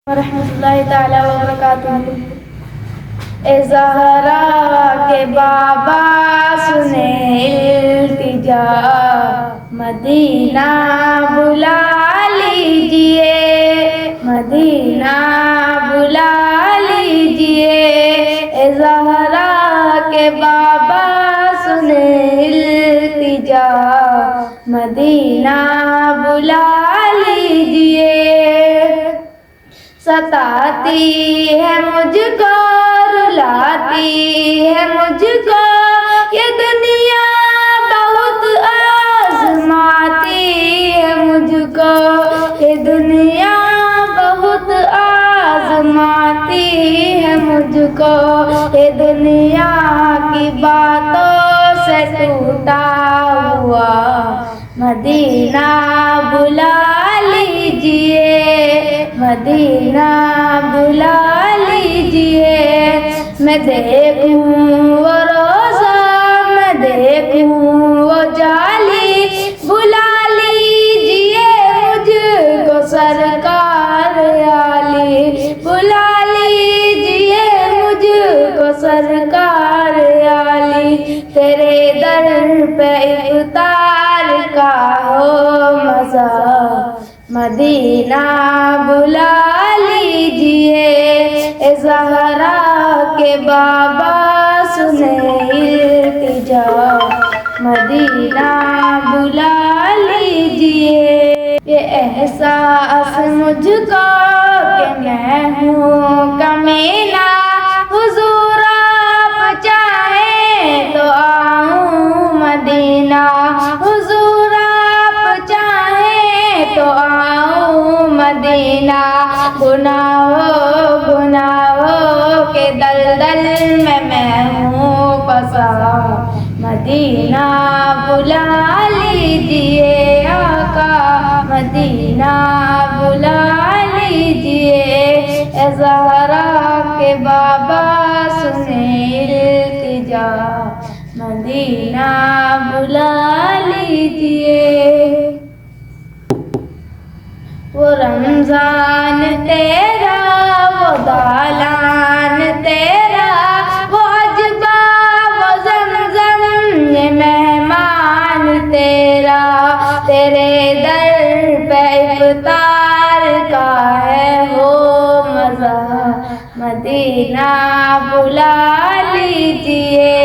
रहमतुल्लाहि ताला व बरकातुहू। ए ज़हरा के बाबा सुने इल्तिजा, मदीना बुला लीजिए, मदीना बुला लीजिए। ए ज़हरा के बाबा सुने इल्तिजा, मदीना बुला लीजिए। सताती है मुझको, रुलाती है मुझको ये दुनिया, बहुत आज़माती है मुझको ये दुनिया, बहुत आज़माती है मुझको। ये दुनिया की बातों से टूटा हुआ मदीना बुला लीजिए, मदीना बुला लीजिए। मैं देखूं वो रोज़ा, मैं देखूं वो जाली, बुला लीजिए मुझको सरकार आली, बुला लीजिए मुझको सरकार आली। तेरे दर पे इफ्तार का हो मज़ा, मदीना बुला लीजिए। ए ज़हरा के बाबा सुने इल्तिजा, मदीना बुला लीजिए। ये एहसास मुझको कि मैं हूँ कमीना, हुज़ूर आप चाहें तो आऊँ मदीना, हुज़ूर आप चाहें तो आऊँ मदीना। गुनाहों के दलदल में मैं हूँ फंसा, मदीना बुला लीजिए आका, मदीना बुला लीजिए। ए ज़हरा के बाबा सुने इल्तिजा, मदीना बुला लीजिए। वो रमज़ान तेरा, वो दालान तेरा, वो अजबा वो ज़मज़म ये मेहमान तेरा। तेरे दर पे इफ्तार का है हो मज़ा, मदीना बुला लीजिए।